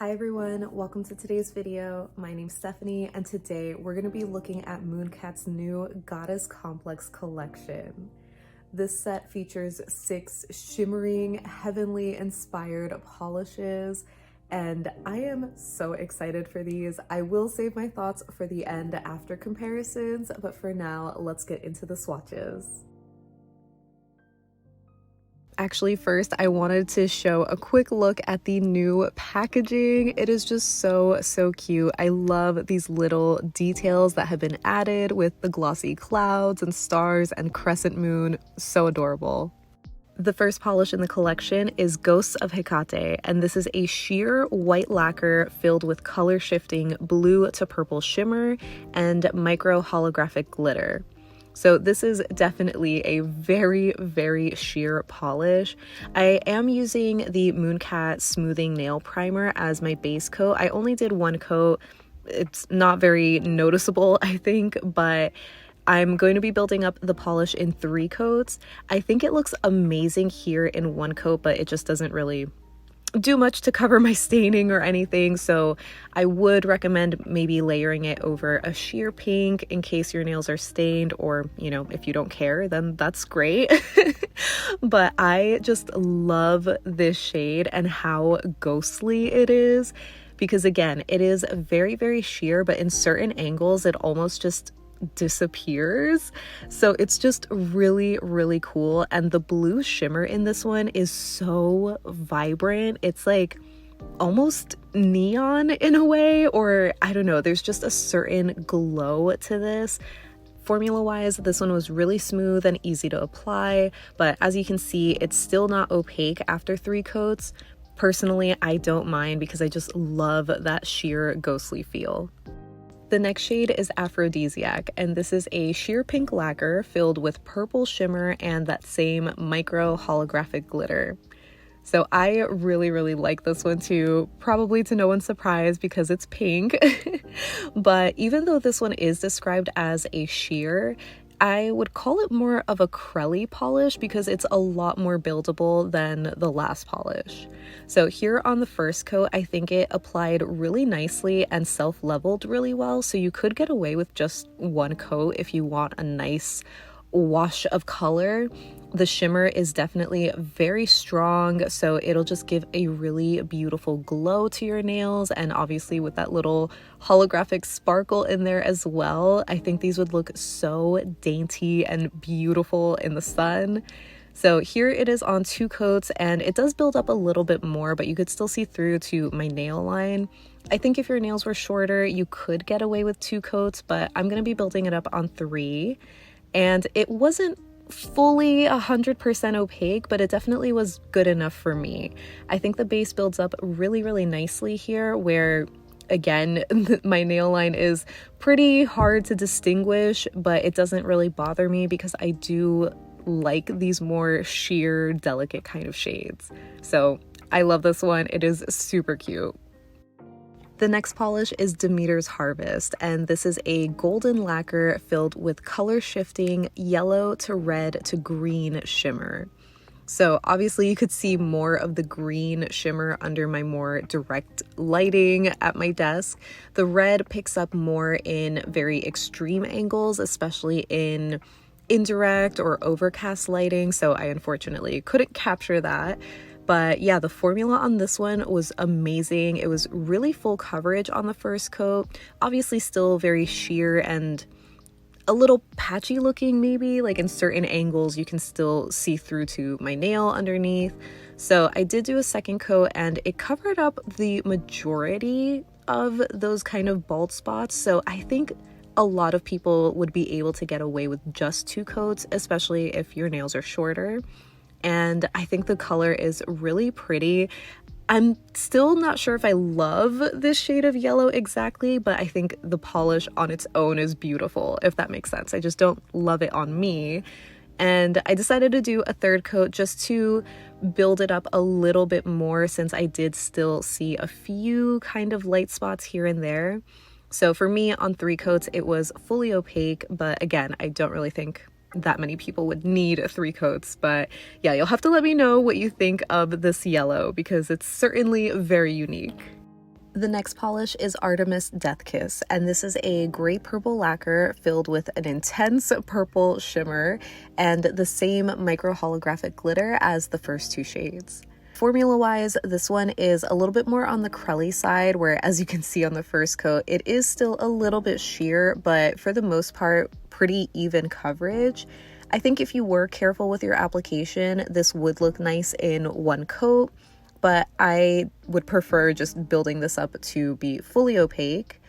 Hi everyone, welcome to today's video. My name's Stephanie and today we're going to be looking at Mooncat's new Goddess Complex collection. This set features 6 shimmering, heavenly inspired polishes and I am so excited for these. I will save my thoughts for the end after comparisons, but for now, let's get into the swatches. Actually, first, I wanted to show a quick look at the new packaging. It is just so cute. I love these little details that have been added with the glossy clouds and stars and crescent moon. So adorable. The first polish in the collection is Ghosts of Hecate, and this is a sheer white lacquer filled with color shifting blue to purple shimmer and micro holographic glitter. So this is definitely a very sheer polish. I am using the Mooncat Smoothing Nail Primer as my base coat. I only did one coat. It's not very noticeable, I think, but I'm going to be building up the polish in 3 coats. I think it looks amazing here in 1 coat, but it just doesn't really do much to cover my staining or anything, so I would recommend maybe layering it over a sheer pink in case your nails are stained, or you know, if you don't care, then that's great. But I just love this shade and how ghostly it is, because again, it is very sheer, but in certain angles it almost just disappears. So it's just really cool, and the blue shimmer in this one is so vibrant. It's like almost neon in a way, or I don't know, there's just a certain glow to this. Formula wise, this one was really smooth and easy to apply, but as you can see, it's still not opaque after 3 coats. Personally, I don't mind because I just love that sheer ghostly feel. The next shade is Aphrodisiac, and this is a sheer pink lacquer filled with purple shimmer and that same micro holographic glitter. So I really like this one too, probably to no one's surprise because it's pink. But even though this one is described as a sheer, I would call it more of a crelly polish because it's a lot more buildable than the last polish. So here on the first coat, I think it applied really nicely and self-leveled really well, so you could get away with just 1 coat if you want a nice wash of color. The shimmer is definitely very strong, so it'll just give a really beautiful glow to your nails, and obviously with that little holographic sparkle in there as well, I think these would look so dainty and beautiful in the sun. So here it is on 2 coats, and it does build up a little bit more, but you could still see through to my nail line. I think if your nails were shorter, you could get away with 2 coats, but I'm going to be building it up on 3. And it wasn't fully 100% opaque, but it definitely was good enough for me. I think the base builds up really nicely here, where again, my nail line is pretty hard to distinguish, but it doesn't really bother me because I do like these more sheer, delicate kind of shades. So I love this one. It is super cute. The next polish is Demeter's Harvest, and this is a golden lacquer filled with color shifting yellow to red to green shimmer. So obviously you could see more of the green shimmer under my more direct lighting at my desk. The red picks up more in very extreme angles, especially in indirect or overcast lighting, so I unfortunately couldn't capture that. But yeah, the formula on this one was amazing. It was really full coverage on the first coat. Obviously still very sheer and a little patchy looking maybe, like in certain angles you can still see through to my nail underneath. So I did do a second coat and it covered up the majority of those kind of bald spots. So I think a lot of people would be able to get away with just 2 coats, especially if your nails are shorter. And I think the color is really pretty. I'm still not sure if I love this shade of yellow exactly, but I think the polish on its own is beautiful, if that makes sense. I just don't love it on me. And I decided to do a 3rd coat just to build it up a little bit more, since I did still see a few kind of light spots here and there. So for me on 3 coats, it was fully opaque, but again, I don't really think that many people would need 3 coats. But yeah, you'll have to let me know what you think of this yellow because it's certainly very unique. The next polish is Artemis Deathkiss, and this is a gray purple lacquer filled with an intense purple shimmer and the same micro holographic glitter as the first two shades. Formula-wise, this one is a little bit more on the crelly side, where as you can see on the first coat, it is still a little bit sheer, but for the most part, pretty even coverage. I think if you were careful with your application, this would look nice in one coat, but I would prefer just building this up to be fully opaque.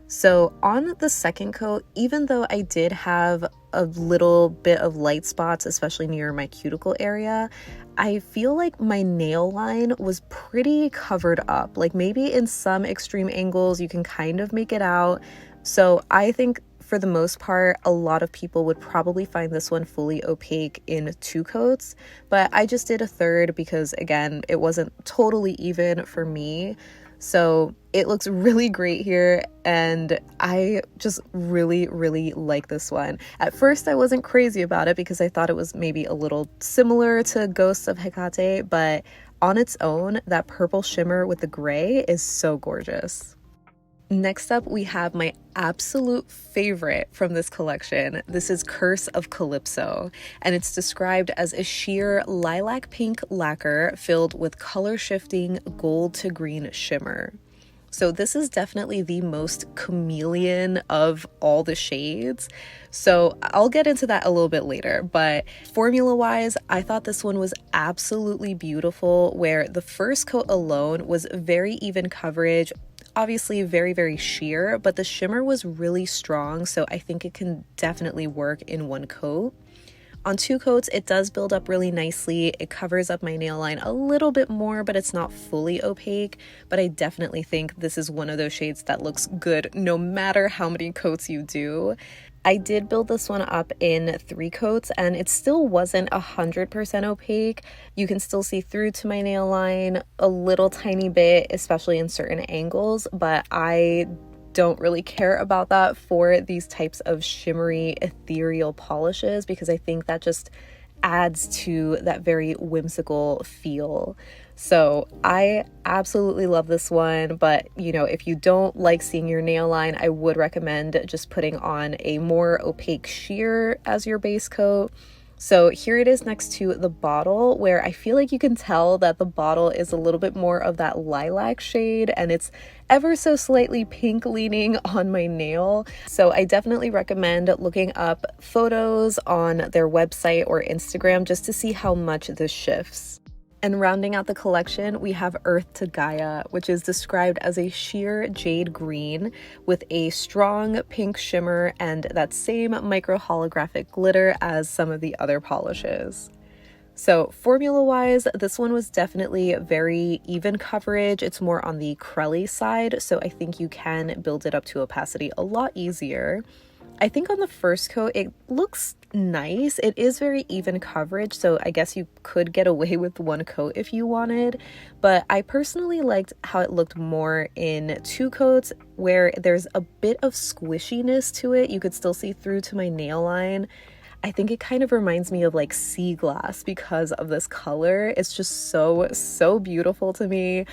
So on the second coat, even though I did have a little bit of light spots, especially near my cuticle area, I feel like my nail line was pretty covered up. Like maybe in some extreme angles, you can kind of make it out. So I think for the most part, a lot of people would probably find this one fully opaque in two coats, but I just did a third because, again, it wasn't totally even for me. So it looks really great here, and I just really, really like this one. At first, I wasn't crazy about it because I thought it was maybe a little similar to Ghosts of Hecate, but on its own, that purple shimmer with the gray is so gorgeous. Next up, we have my absolute favorite from this collection. This is Curse of Calypso, and it's described as a sheer lilac pink lacquer filled with color-shifting gold to green shimmer. So this is definitely the most chameleon of all the shades. So I'll get into that a little bit later, but formula-wise, I thought this one was absolutely beautiful, where the first coat alone was very even coverage, obviously very, very sheer, but the shimmer was really strong, so I think it can definitely work in one coat. On two coats, it does build up really nicely. It covers up my nail line a little bit more, but it's not fully opaque. But I definitely think this is one of those shades that looks good no matter how many coats you do. I did build this one up in 3 coats, and it still wasn't 100% opaque. You can still see through to my nail line a little tiny bit, especially in certain angles, but I don't really care about that for these types of shimmery ethereal polishes because I think that just adds to that very whimsical feel. So I absolutely love this one, but you know, if you don't like seeing your nail line, I would recommend just putting on a more opaque sheer as your base coat. So here it is next to the bottle, where I feel like you can tell that the bottle is a little bit more of that lilac shade, and it's ever so slightly pink leaning on my nail. So I definitely recommend looking up photos on their website or Instagram just to see how much this shifts. And rounding out the collection, we have Earth to Gaia, which is described as a sheer jade green with a strong pink shimmer and that same micro holographic glitter as some of the other polishes. So formula-wise, this one was definitely very even coverage. It's more on the crelly side, so I think you can build it up to opacity a lot easier. I think on the first coat, it looks nice. It is very even coverage, so I guess you could get away with one coat if you wanted, but I personally liked how it looked more in 2 coats, where there's a bit of squishiness to it. You could still see through to my nail line. I think it kind of reminds me of like sea glass because of this color. It's just so beautiful to me.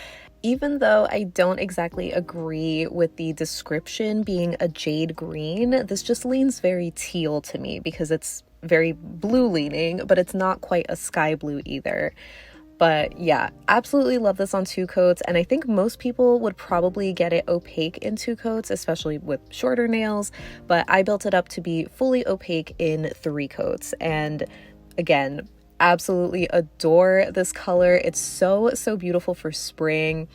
Even though I don't exactly agree with the description being a jade green, this just leans very teal to me because it's very blue leaning, but it's not quite a sky blue either. But yeah, absolutely love this on 2 coats, and I think most people would probably get it opaque in 2 coats, especially with shorter nails, but I built it up to be fully opaque in 3 coats. And again, absolutely adore this color. It's so beautiful for spring.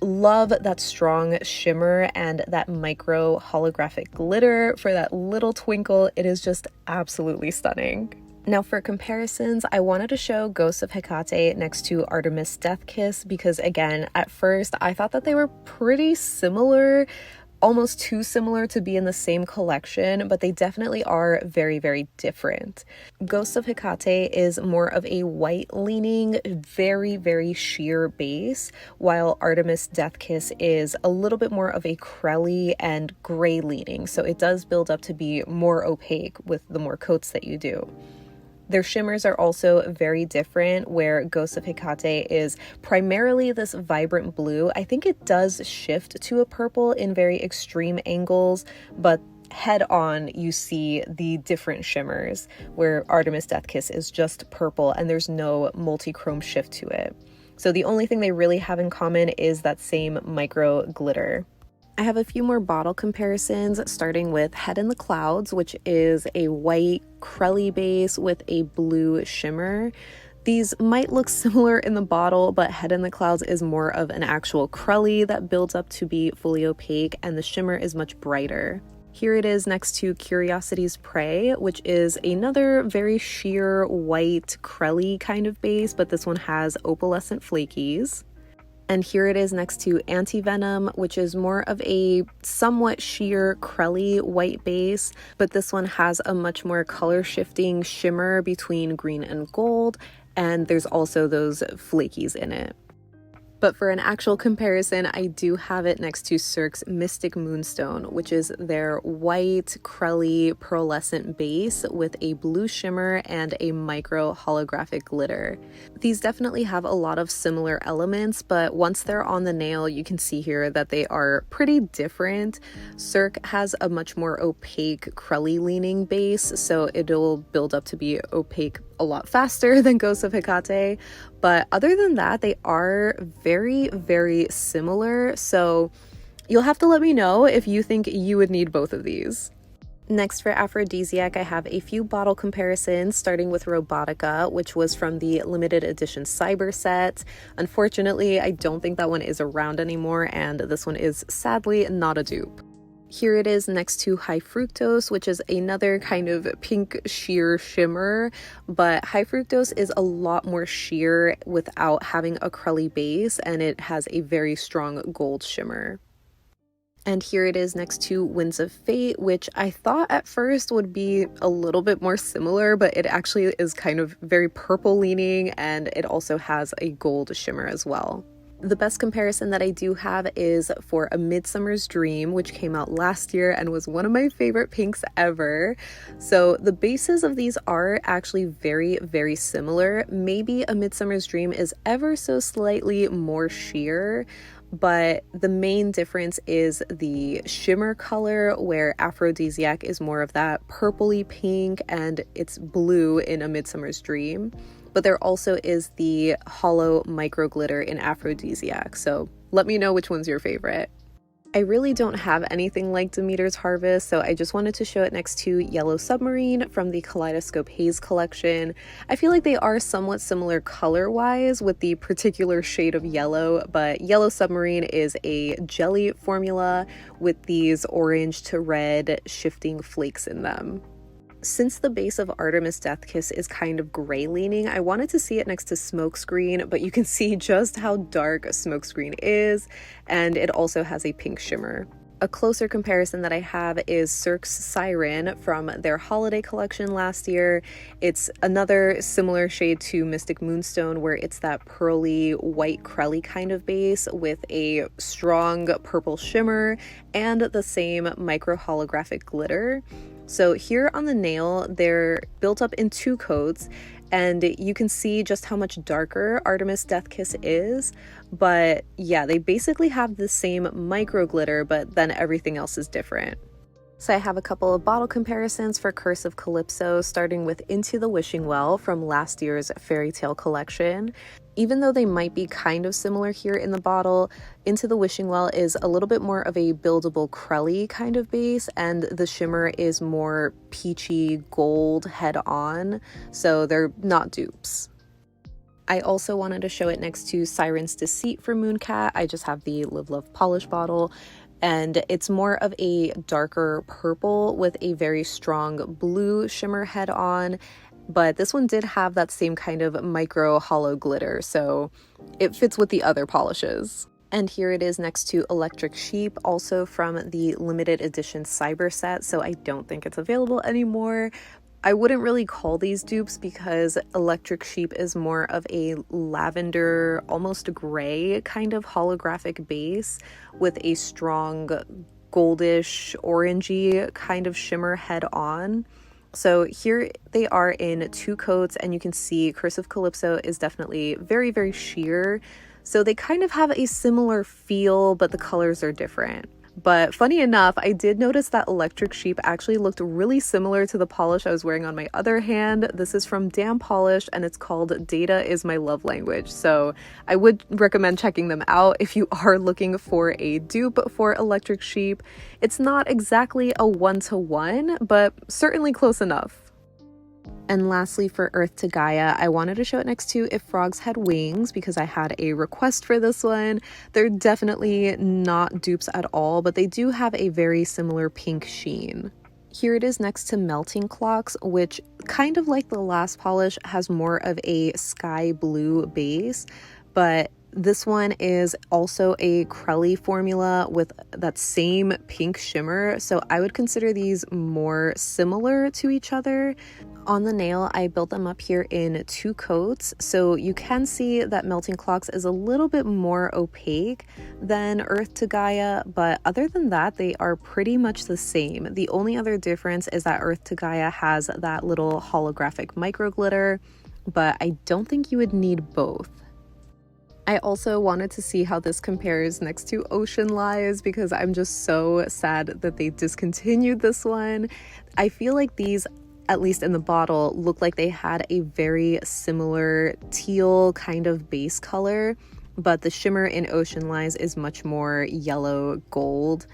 Love that strong shimmer and that micro holographic glitter for that little twinkle. It is just absolutely stunning. Now for comparisons, I wanted to show Ghosts of Hecate next to Artemis Deathkiss because, again, at first I thought that they were pretty similar, almost too similar to be in the same collection, but they definitely are very different. Ghosts of Hecate is more of a white leaning, very sheer base, while Artemis Deathkiss is a little bit more of a crelly and gray leaning, so it does build up to be more opaque with the more coats that you do. Their shimmers are also very different, where Ghost of Hecate is primarily this vibrant blue. I think it does shift to a purple in very extreme angles, but head on you see the different shimmers, where Artemis Deathkiss is just purple and there's no multi-chrome shift to it. So the only thing they really have in common is that same micro glitter. I have a few more bottle comparisons, starting with Head in the Clouds, which is a white crelly base with a blue shimmer. These might look similar in the bottle, but Head in the Clouds is more of an actual crelly that builds up to be fully opaque, and the shimmer is much brighter. Here it is next to Curiosity's Prey, which is another very sheer white crelly kind of base, but this one has opalescent flakies. And here it is next to Antivenom, which is more of a somewhat sheer crelly white base, but this one has a much more color shifting shimmer between green and gold, and there's also those flakies in it. But for an actual comparison, I do have it next to Cirque's Mystic Moonstone, which is their white, crelly, pearlescent base with a blue shimmer and a micro holographic glitter. These definitely have a lot of similar elements, but once they're on the nail, you can see here that they are pretty different. Cirque has a much more opaque, crelly leaning base, so it'll build up to be opaque a lot faster than Ghost of Hecate, but other than that, they are very, very similar, so you'll have to let me know if you think you would need both of these. Next, for Aphrodisiac, I have a few bottle comparisons, starting with Robotica, which was from the limited edition Cyber set. Unfortunately, I don't think that one is around anymore, and this one is sadly not a dupe. Here it is next to High Fructose, which is another kind of pink sheer shimmer, but High Fructose is a lot more sheer without having a crelly base, and it has a very strong gold shimmer. And here it is next to Winds of Fate, which I thought at first would be a little bit more similar, but it actually is kind of very purple leaning, and it also has a gold shimmer as well. The best comparison that I do have is for A Midsummer's Dream, which came out last year and was one of my favorite pinks ever. So the bases of these are actually very, very similar. Maybe A Midsummer's Dream is ever so slightly more sheer, but the main difference is the shimmer color, where Aphrodisiac is more of that purpley pink and it's blue in A Midsummer's Dream. But there also is the hollow micro glitter in Aphrodisiac, so let me know which one's your favorite. I really don't have anything like Demeter's Harvest, so I just wanted to show it next to Yellow Submarine from the Kaleidoscope Haze collection. I feel like they are somewhat similar color-wise with the particular shade of yellow, but Yellow Submarine is a jelly formula with these orange to red shifting flakes in them. Since the base of Artemis Deathkiss is kind of gray leaning, I wanted to see it next to Smokescreen, but you can see just how dark Smokescreen is, and it also has a pink shimmer. A closer comparison that I have is Cirque Siren from their holiday collection last year. It's another similar shade to Mystic Moonstone, where it's that pearly white crelly kind of base with a strong purple shimmer and the same micro holographic glitter. So here on the nail, they're built up in two coats, and you can see just how much darker Artemis Deathkiss is. But yeah, they basically have the same micro glitter, but then everything else is different. So I have a couple of bottle comparisons for Curse of Calypso, starting with Into the Wishing Well from last year's Fairy Tale collection. Even though they might be kind of similar here in the bottle, Into the Wishing Well is a little bit more of a buildable crelly kind of base, and the shimmer is more peachy gold head on, so they're not dupes. I also wanted to show it next to Siren's Deceit for Mooncat. I just have the Live Love Polish bottle, and it's more of a darker purple with a very strong blue shimmer head on. But this one did have that same kind of micro hollow glitter, so it fits with the other polishes. And here it is next to Electric Sheep, also from the limited edition Cyber set, so I don't think it's available anymore. I wouldn't really call these dupes because Electric Sheep is more of a lavender, almost gray kind of holographic base with a strong goldish orangey kind of shimmer head on. So here they are in 2 coats, and you can see Curse of Calypso is definitely very, very sheer. So they kind of have a similar feel, but the colors are different. But funny enough, I did notice that Electric Sheep actually looked really similar to the polish I was wearing on my other hand. This is from Damn Polish, and it's called Data is My Love Language. So I would recommend checking them out if you are looking for a dupe for Electric Sheep. It's not exactly a one-to-one, but certainly close enough. And lastly, for Earth to Gaia, I wanted to show it next to If Frogs Had Wings because I had a request for this one. They're definitely not dupes at all, but they do have a very similar pink sheen. Here it is next to Melting Clocks, which, kind of like the last polish, has more of a sky blue base, but this one is also a Crelly formula with that same pink shimmer, so I would consider these more similar to each other. On the nail, I built them up here in 2 coats, so you can see that Melting Clocks is a little bit more opaque than Earth to Gaia, but other than that, they are pretty much the same. The only other difference is that Earth to Gaia has that little holographic micro glitter, but I don't think you would need both. I also wanted to see how this compares next to Ocean Lies because I'm just so sad that they discontinued this one. I feel like these, at least in the bottle, look like they had a very similar teal kind of base color, but the shimmer in Ocean Lies is much more yellow gold.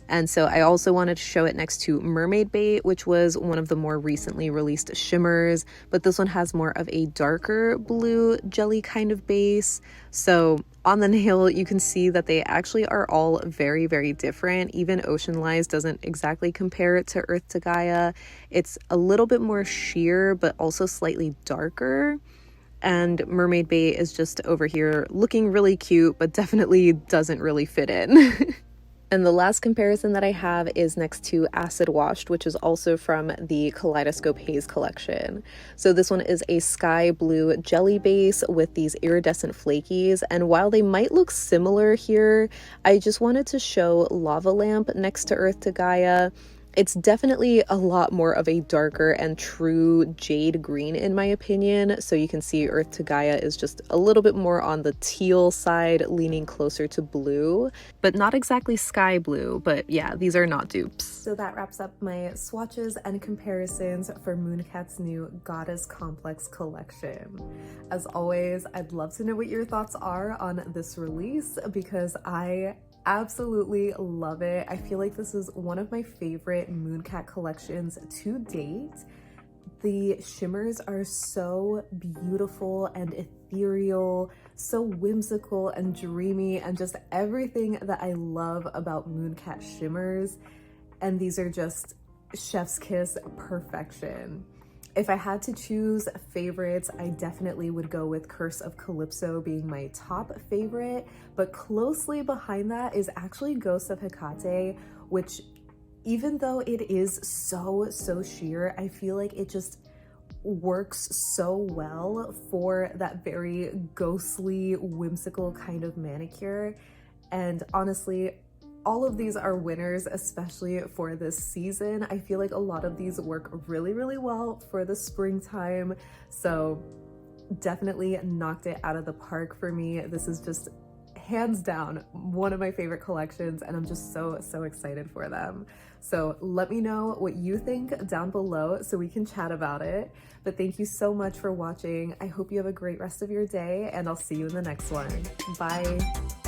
And so I also wanted to show it next to Mermaid Bait, which was one of the more recently released shimmers, but this one has more of a darker blue jelly kind of base. So on the nail, you can see that they actually are all very, very different. Even Ocean Lies doesn't exactly compare it to Earth to Gaia. It's a little bit more sheer, but also slightly darker. And Mermaid Bait is just over here looking really cute, but definitely doesn't really fit in. And the last comparison that I have is next to Acid Washed, which is also from the Kaleidoscope Haze collection. So this one is a sky blue jelly base with these iridescent flakies. And while they might look similar here, I just wanted to show Lava Lamp next to Earth to Gaia. It's definitely a lot more of a darker and true jade green in my opinion. So you can see Earth to Gaia is just a little bit more on the teal side, leaning closer to blue, but not exactly sky blue. But yeah, these are not dupes. So that wraps up my swatches and comparisons for Mooncat's new Goddess Complex collection. As always, I'd love to know what your thoughts are on this release because I absolutely love it. I feel like this is one of my favorite Mooncat collections to date. The shimmers are so beautiful and ethereal, so whimsical and dreamy, and just everything that I love about Mooncat shimmers. And these are just chef's kiss perfection. If I had to choose favorites, I definitely would go with Curse of Calypso being my top favorite, but closely behind that is actually Ghost of Hecate, which even though it is so sheer, I feel like it just works so well for that very ghostly, whimsical kind of manicure. And honestly, all of these are winners, especially for this season. I feel like a lot of these work really, really well for the springtime. So definitely knocked it out of the park for me. This is just hands down one of my favorite collections, and I'm just so excited for them. So let me know what you think down below so we can chat about it. But thank you so much for watching. I hope you have a great rest of your day, and I'll see you in the next one. Bye.